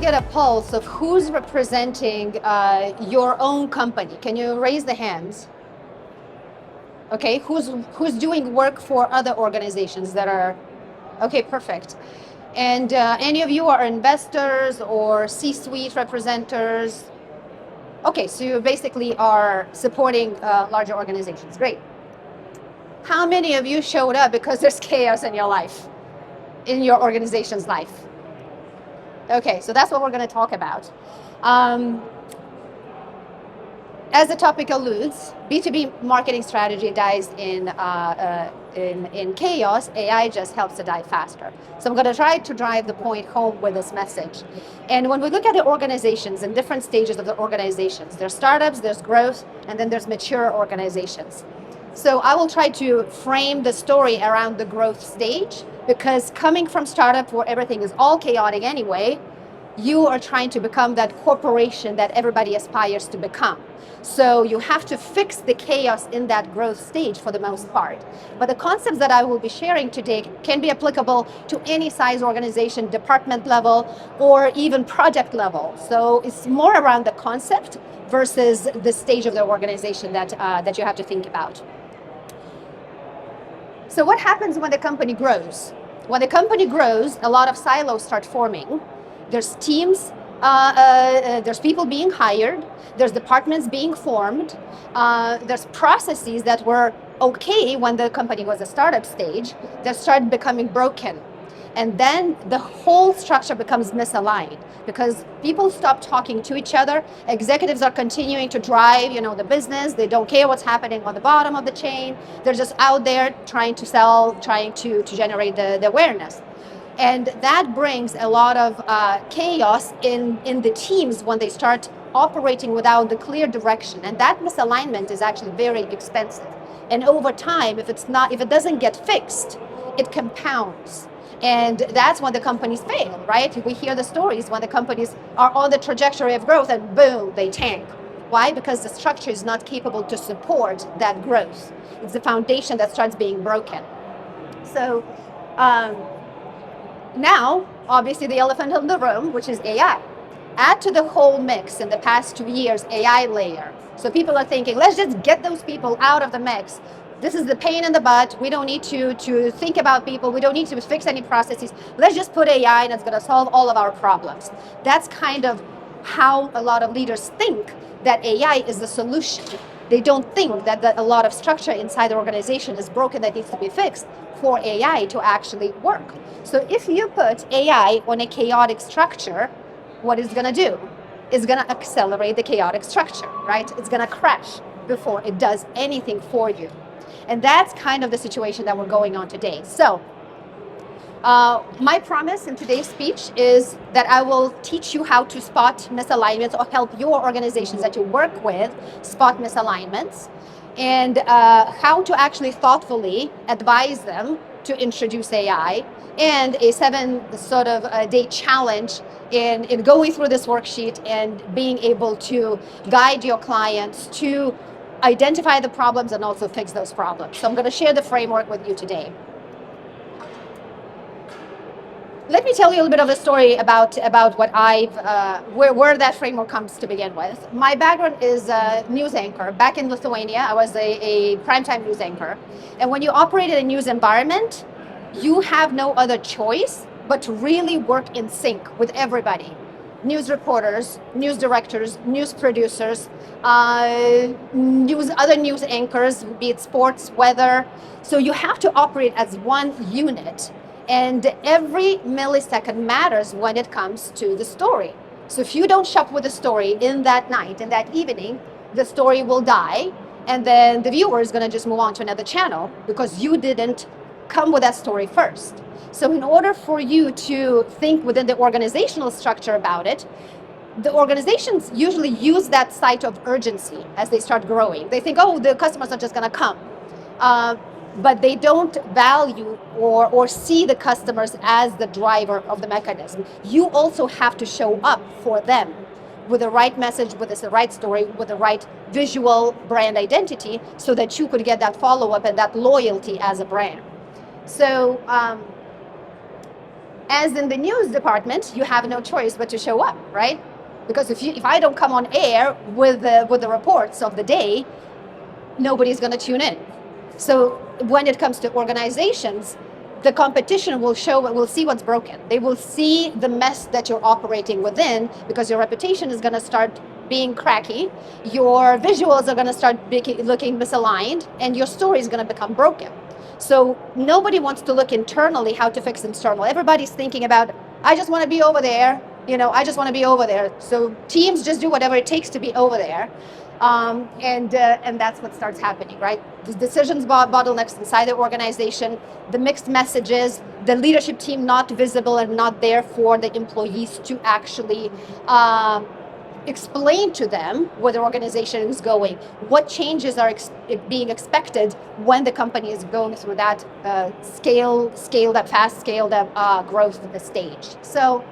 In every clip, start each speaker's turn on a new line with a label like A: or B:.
A: get a pulse of who's representing your own company. Can you raise the hands? Okay, who's doing work for other organizations that are, okay, perfect. And any of you are investors or C-suite representatives? Okay, so you basically are supporting larger organizations. Great. How many of you showed up because there's chaos in your life, in your organization's life? Okay, so that's what we're going to talk about. As the topic alludes, B2B marketing strategy dies in chaos. AI just helps to die faster. So I'm going to try to drive the point home with this message. And when we look at the organizations and different stages of the organizations, there's startups, there's growth, and then there's mature organizations. So I will try to frame the story around the growth stage, because coming from startup where everything is all chaotic anyway, you are trying to become that corporation that everybody aspires to become. So you have to fix the chaos in that growth stage for the most part. But the concepts that I will be sharing today can be applicable to any size organization, department level, or even project level. So it's more around the concept versus the stage of the organization that you have to think about. So what happens when the company grows? When the company grows, a lot of silos start forming. There's teams, there's people being hired, there's departments being formed, there's processes that were okay when the company was a startup stage that started becoming broken. And then the whole structure becomes misaligned because people stop talking to each other. Executives are continuing to drive, the business. They don't care what's happening on the bottom of the chain. They're just out there trying to sell, trying to generate the awareness. And that brings a lot of chaos in the teams when they start operating without the clear direction. And that misalignment is actually very expensive. And over time, if it doesn't get fixed, it compounds. And that's when the companies fail, right? We hear the stories when the companies are on the trajectory of growth and boom, they tank. Why? Because the structure is not capable to support that growth. It's the foundation that starts being broken. So now, obviously, the elephant in the room, which is AI. Add to the whole mix in the past 2 years, AI layer. So people are thinking, let's just get those people out of the mix. This is the pain in the butt. We don't need to think about people. We don't need to fix any processes. Let's just put AI and it's going to solve all of our problems. That's kind of how a lot of leaders think that AI is the solution. They don't think that a lot of structure inside the organization is broken that needs to be fixed for AI to actually work. So if you put AI on a chaotic structure, what it's going to do? It's going to accelerate the chaotic structure, right? It's going to crash before it does anything for you. And that's kind of the situation that we're going on today. So my promise in today's speech is that I will teach you how to spot misalignments or help your organizations that you work with spot misalignments, and how to actually thoughtfully advise them to introduce AI, and a 7 sort of day challenge in going through this worksheet and being able to guide your clients to identify the problems and also fix those problems. So I'm going to share the framework with you today. Let me tell you a little bit of a story about what where that framework comes to begin with. My background is a news anchor. Back in Lithuania, I was a primetime news anchor. And when you operate in a news environment, you have no other choice but to really work in sync with everybody. News reporters, news directors, news producers, other news anchors, be it sports, weather. So you have to operate as one unit. And every millisecond matters when it comes to the story. So if you don't shop with the story in that night, in that evening, the story will die. And then the viewer is going to just move on to another channel because you didn't come with that story first. So in order for you to think within the organizational structure about it, the organizations usually use that site of urgency as they start growing. They think, oh, the customers are just going to come. But they don't value or see the customers as the driver of the mechanism. You also have to show up for them with the right message, with the right story, with the right visual brand identity so that you could get that follow-up and that loyalty as a brand. So As in the news department, you have no choice but to show up, right? Because if I don't come on air with the reports of the day, nobody's going to tune in. So when it comes to organizations, the competition will see what's broken. They will see the mess that you're operating within, because your reputation is going to start being cracky, your visuals are going to start looking misaligned, and your story is going to become broken. So nobody wants to look internally how to fix internal. Everybody's thinking about, I just want to be over there, I just want to be over there. So teams just do whatever it takes to be over there. And that's what starts happening, right? The decisions bottlenecks inside the organization, the mixed messages, the leadership team not visible and not there for the employees to actually explain to them where the organization is going, what changes are being expected when the company is going through that fast scale growth of the stage. So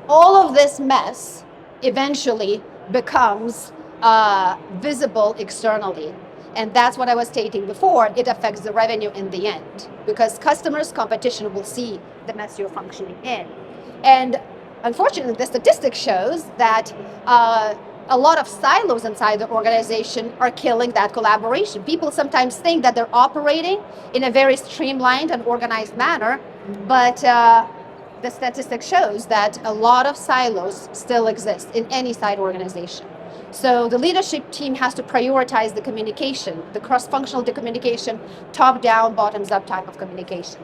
A: all of this mess eventually becomes visible externally. And that's what I was stating before. It affects the revenue in the end, because customers, competition will see the mess you're functioning in. And unfortunately, the statistics shows that a lot of silos inside the organization are killing that collaboration. People sometimes think that they're operating in a very streamlined and organized manner, but the statistics shows that a lot of silos still exist in any side organization. So the leadership team has to prioritize the communication, the cross-functional communication, top-down, bottoms-up type of communication.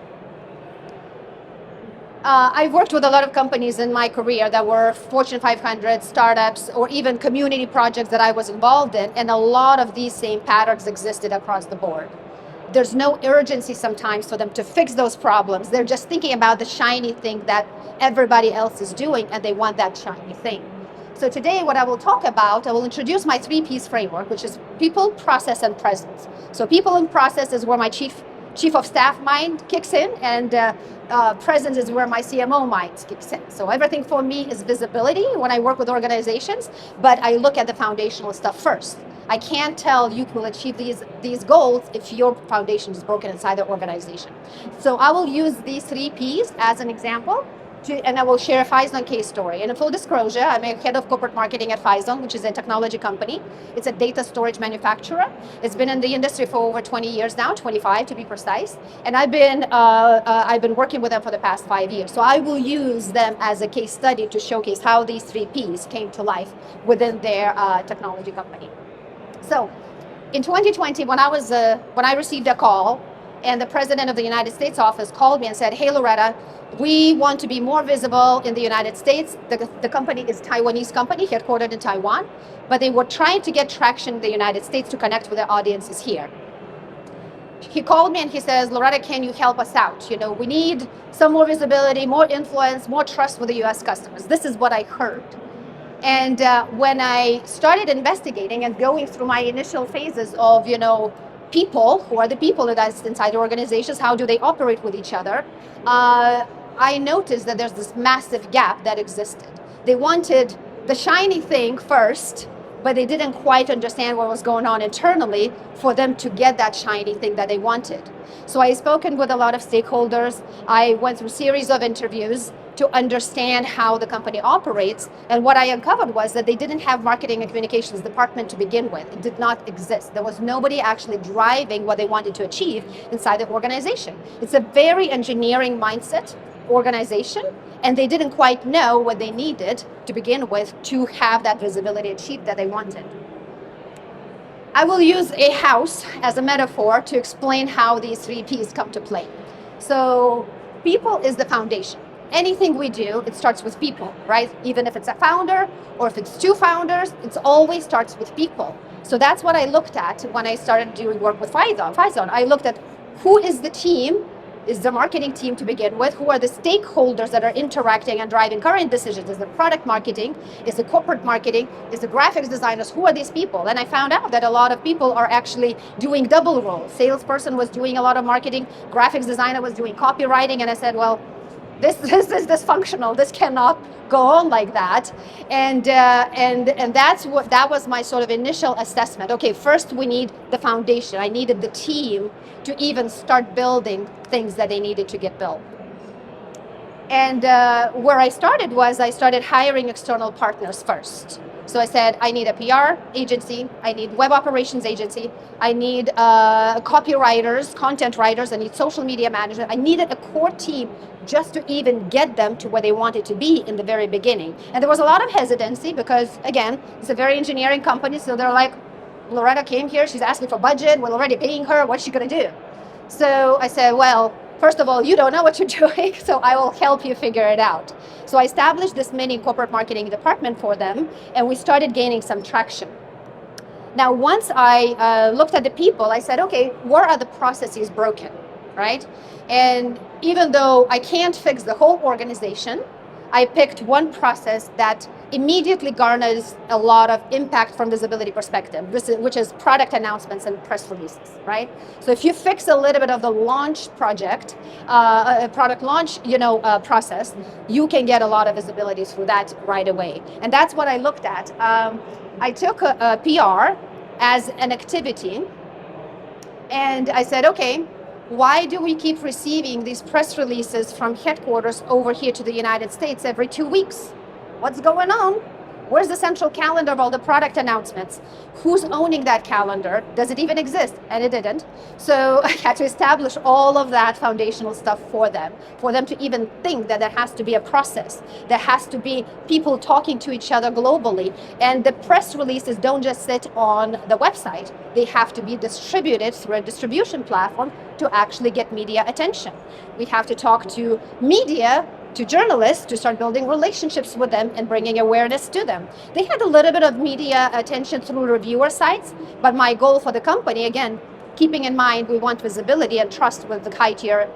A: I've worked with a lot of companies in my career that were Fortune 500 startups, or even community projects that I was involved in, and a lot of these same patterns existed across the board. There's no urgency sometimes for them to fix those problems. They're just thinking about the shiny thing that everybody else is doing, and they want that shiny thing. So today what I will talk about, I will introduce my 3Ps framework, which is people, process, and presence. So people and process is where my chief of staff mind kicks in, and presence is where my CMO mind kicks in. So everything for me is visibility when I work with organizations, but I look at the foundational stuff first. I can't tell you will achieve these goals if your foundation is broken inside the organization. So I will use these 3Ps as an example, and I will share a Phison case story. And in full disclosure, I'm a head of corporate marketing at Phison, which is a technology company. It's a data storage manufacturer. It's been in the industry for over 20 years now, 25 to be precise. And I've been working with them for the past 5 years. So I will use them as a case study to showcase how these 3Ps came to life within their technology company. So in 2020, when I received a call, and the president of the United States office called me and said, "Hey, Loretta, we want to be more visible in the United States." The company is a Taiwanese company, headquartered in Taiwan, but they were trying to get traction in the United States to connect with their audiences here. He called me and he says, "Loretta, can you help us out? We need some more visibility, more influence, more trust with the US customers." This is what I heard. And when I started investigating and going through my initial phases of, people, who are the people that's inside the organizations, how do they operate with each other, I noticed that there's this massive gap that existed. They wanted the shiny thing first, but they didn't quite understand what was going on internally for them to get that shiny thing that they wanted. So I spoken with a lot of stakeholders. I went through a series of interviews to understand how the company operates. And what I uncovered was that they didn't have marketing and communications department to begin with. It did not exist. There was nobody actually driving what they wanted to achieve inside the organization. It's a very engineering mindset organization, and they didn't quite know what they needed to begin with to have that visibility achieved that they wanted. I will use a house as a metaphor to explain how these 3Ps come to play. So people is the foundation. Anything we do, it starts with people, right? Even if it's a founder or if it's two founders, it always starts with people. So that's what I looked at when I started doing work with Phison. I looked at who is the team, is the marketing team to begin with, who are the stakeholders that are interacting and driving current decisions, is the product marketing, is the corporate marketing, is the graphics designers, who are these people? And I found out that a lot of people are actually doing double roles. Salesperson was doing a lot of marketing, graphics designer was doing copywriting, and I said, well, this is dysfunctional. This cannot go on like that. And that was my sort of initial assessment. Okay, first we need the foundation. I needed the team to even start building things that they needed to get built. And where I started was I started hiring external partners first. So I said, I need a PR agency, I need web operations agency, I need copywriters, content writers, I need social media management. I needed a core team just to even get them to where they wanted to be in the very beginning. And there was a lot of hesitancy because, again, it's a very engineering company, so they're like, Loretta came here, she's asking for budget, we're already paying her, what's she gonna do? So I said, well, first of all, you don't know what you're doing, so I will help you figure it out. So I established this mini corporate marketing department for them, and we started gaining some traction. Now, once I looked at the people, I said, okay, where are the processes broken, right? And even though I can't fix the whole organization, I picked one process that immediately garners a lot of impact from visibility perspective, which is product announcements and press releases, right? So if you fix a little bit of the launch project, product launch, process, you can get a lot of visibility through that right away. And that's what I looked at. I took a PR as an activity, and I said, okay, why do we keep receiving these press releases from headquarters over here to the United States every 2 weeks? What's going on? Where's the central calendar of all the product announcements? Who's owning that calendar? Does it even exist? And it didn't. So I had to establish all of that foundational stuff for them to even think that there has to be a process. There has to be people talking to each other globally. And the press releases don't just sit on the website. They have to be distributed through a distribution platform to actually get media attention. We have to talk to media, to journalists, to start building relationships with them and bringing awareness to them. They had a little bit of media attention through reviewer sites, but my goal for the company, again, keeping in mind we want visibility and trust with the high tier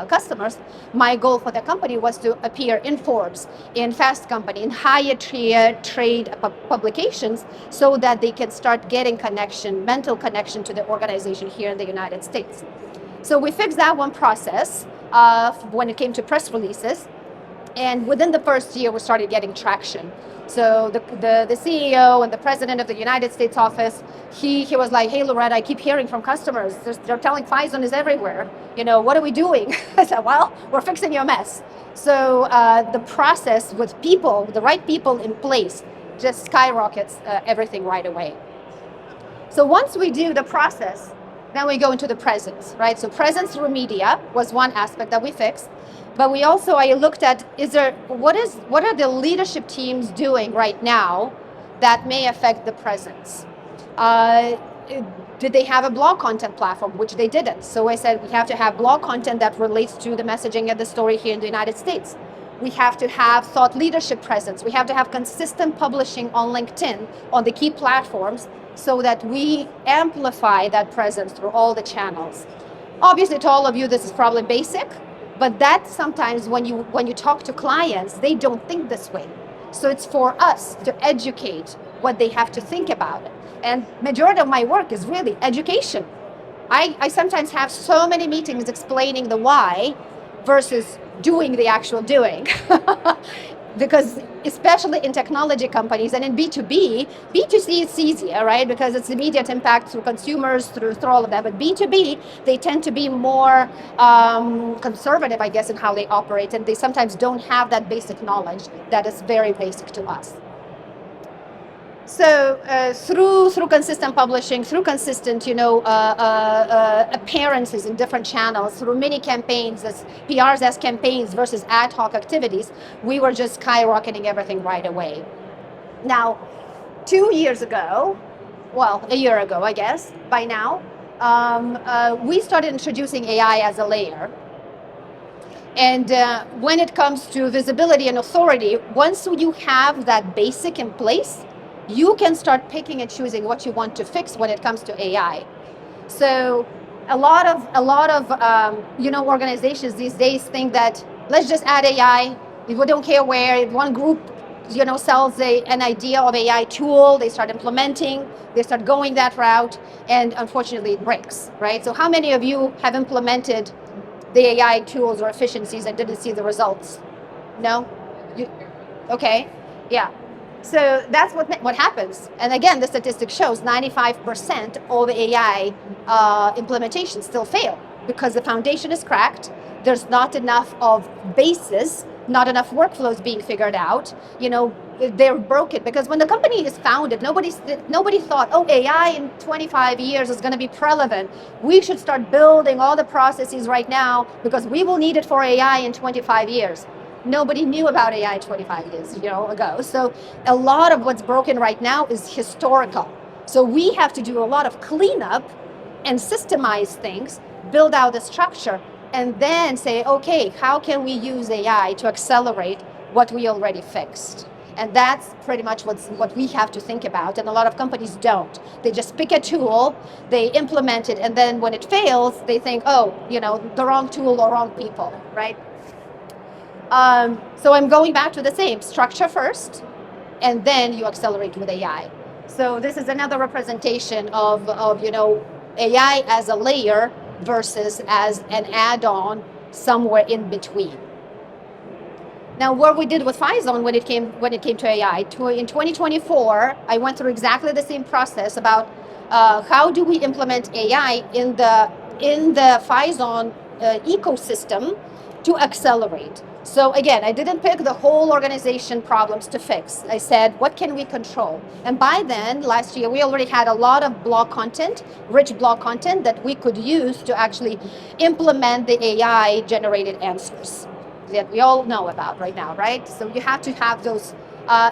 A: customers, my goal for the company was to appear in Forbes, in Fast Company, in higher tier trade publications so that they can start getting connection, mental connection to the organization here in the United States. So we fixed that one process when it came to press releases. And within the first year, we started getting traction. So the CEO and the president of the United States office, he was like, hey, Loretta, I keep hearing from customers, they're telling Phison is everywhere. What are we doing? I said, well, we're fixing your mess. So the process with people, the right people in place, just skyrockets everything right away. So once we do the process, then we go into the presence, right? So presence through media was one aspect that we fixed. But we also, I looked at, what are the leadership teams doing right now that may affect the presence? Did they have a blog content platform, which they didn't? So I said, we have to have blog content that relates to the messaging and the story here in the United States. We have to have thought leadership presence. We have to have consistent publishing on LinkedIn, on the key platforms, so that we amplify that presence through all the channels. Obviously, to all of you, this is probably basic, but that sometimes when you talk to clients, they don't think this way. So it's for us to educate what they have to think about it. And majority of my work is really education. I sometimes have so many meetings explaining the why versus doing the actual doing. Because especially in technology companies and in B2B, B2C is easier, right? Because it's immediate impact through consumers, through all of that. But B2B, they tend to be more conservative, I guess, in how they operate. And they sometimes don't have that basic knowledge that is very basic to us. So through consistent publishing, through consistent, appearances in different channels, through mini campaigns, as PRs as campaigns versus ad hoc activities, we were just skyrocketing everything right away. Now, 2 years ago, well, a year ago, I guess, by now, we started introducing AI as a layer. And when it comes to visibility and authority, once you have that basic in place, you can start picking and choosing what you want to fix when it comes to AI. So a lot of organizations these days think that let's just add AI. We don't care where. If one group sells an idea of AI tool, they start implementing, they start going that route, and unfortunately it breaks, right? So how many of you have implemented the AI tools or efficiencies and didn't see the results? No? Okay, yeah. So that's what happens. And again, the statistic shows 95% of AI implementations still fail because the foundation is cracked. There's not enough of basis not enough workflows being figured out. They're broken because when the company is founded, nobody thought, oh, AI in 25 years is going to be relevant. We should start building all the processes right now because we will need it for AI in 25 years. Nobody knew about AI 25 years ago. So a lot of what's broken right now is historical. So we have to do a lot of cleanup and systemize things, build out the structure, and then say, okay, how can we use AI to accelerate what we already fixed? And that's pretty much what we have to think about. And a lot of companies don't. They just pick a tool, they implement it, and then when it fails, they think, oh, the wrong tool or wrong people, right? So I'm going back to the same structure first, and then you accelerate with AI. So this is another representation of AI as a layer versus as an add-on somewhere in between. Now, what we did with Phison when it came to AI, in 2024, I went through exactly the same process about how do we implement AI in the Phison ecosystem to accelerate. So again, I didn't pick the whole organization problems to fix. I said, what can we control? And by then, last year, we already had a lot of blog content, rich blog content that we could use to actually implement the AI generated answers that we all know about right now, right? So you have to have those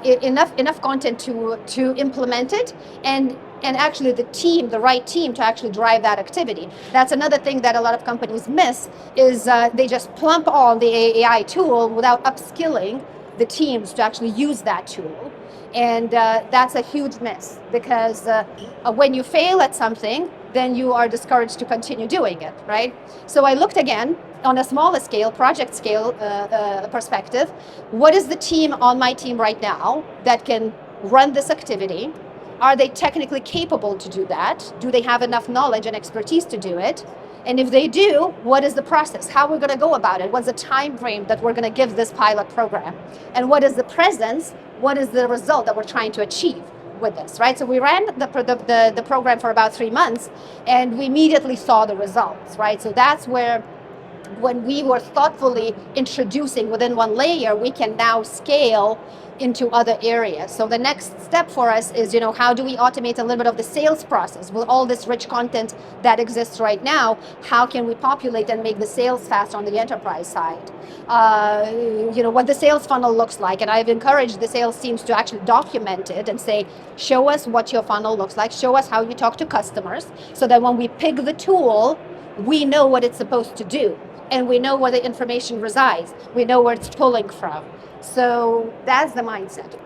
A: enough content to implement it, and actually the right team to actually drive that activity. That's another thing that a lot of companies miss is they just plump on the AI tool without upskilling the teams to actually use that tool. And that's a huge miss because when you fail at something, then you are discouraged to continue doing it, right? So I looked again on a smaller scale, project scale perspective. What is the team on my team right now that can run this activity? Are they technically capable to do that? Do they have enough knowledge and expertise to do it? And if they do, what is the process? How are we going to go about it? What's the time frame that we're going to give this pilot program? And what is the presence? What is the result that we're trying to achieve with this, right? So we ran the program for about 3 months, and we immediately saw the results, right? So that's where, when we were thoughtfully introducing within one layer, we can now scale into other areas. So the next step for us is, how do we automate a little bit of the sales process with all this rich content that exists right now? How can we populate and make the sales fast on the enterprise side? What the sales funnel looks like. And I've encouraged the sales teams to actually document it and say, show us what your funnel looks like. Show us how you talk to customers so that when we pick the tool, we know what it's supposed to do. And we know where the information resides. We know where it's pulling from. So that's the mindset.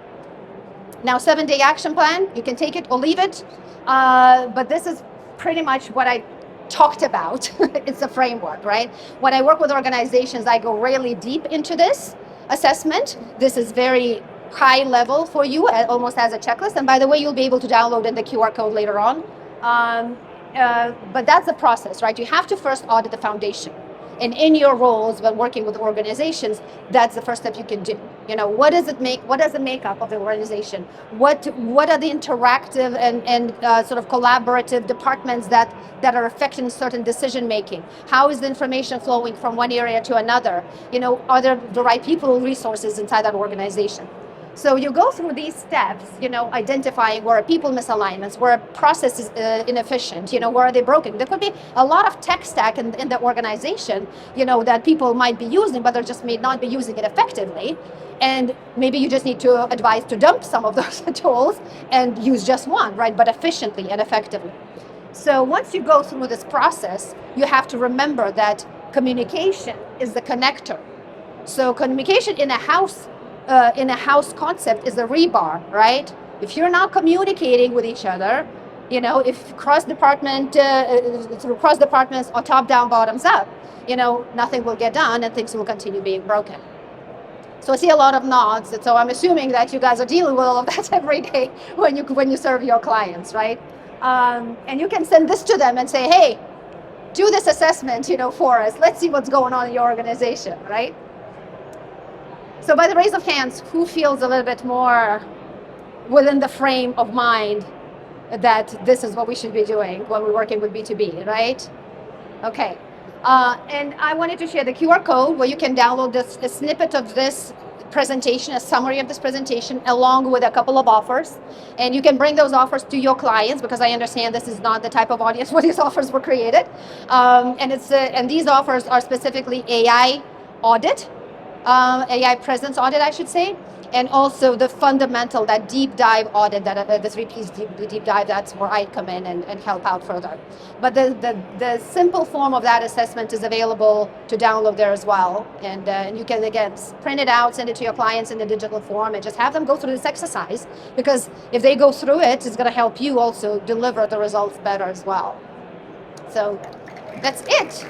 A: Now, 7-day action plan, you can take it or leave it. But this is pretty much what I talked about. It's a framework, right? When I work with organizations, I go really deep into this assessment. This is very high level for you, almost as a checklist. And by the way, you'll be able to download in the QR code later on. But that's the process, right? You have to first audit the foundation. And in your roles when working with organizations, that's the first step you can do. What does it make? What does the makeup of the organization? What are the interactive and sort of collaborative departments that are affecting certain decision making? How is the information flowing from one area to another? Are there the right people, resources inside that organization? So you go through these steps, identifying where are people misalignments, where a process is inefficient, where are they broken. There could be a lot of tech stack in the organization, that people might be using, but they just may not be using it effectively. And maybe you just need to advise to dump some of those tools and use just one, right? But efficiently and effectively. So once you go through this process, you have to remember that communication is the connector. So communication in a house concept is a rebar, right? If you're not communicating with each other, if cross departments or top down, bottoms up, nothing will get done and things will continue being broken. So I see a lot of nods, and so I'm assuming that you guys are dealing with all of that every day when you serve your clients, right? And you can send this to them and say, hey, do this assessment, for us. Let's see what's going on in your organization, right? So by the raise of hands, who feels a little bit more within the frame of mind that this is what we should be doing when we're working with B2B, right? Okay. And I wanted to share the QR code where you can download a snippet of this presentation, a summary of this presentation, along with a couple of offers. And you can bring those offers to your clients, because I understand this is not the type of audience where these offers were created. And these offers are specifically AI audit, AI presence audit, I should say, and also the fundamental, that deep dive audit, that the 3Ps deep dive, that's where I come in and help out further. But the simple form of that assessment is available to download there as well. And you can, again, print it out, send it to your clients in the digital form, and just have them go through this exercise, because if they go through it, it's going to help you also deliver the results better as well. So that's it.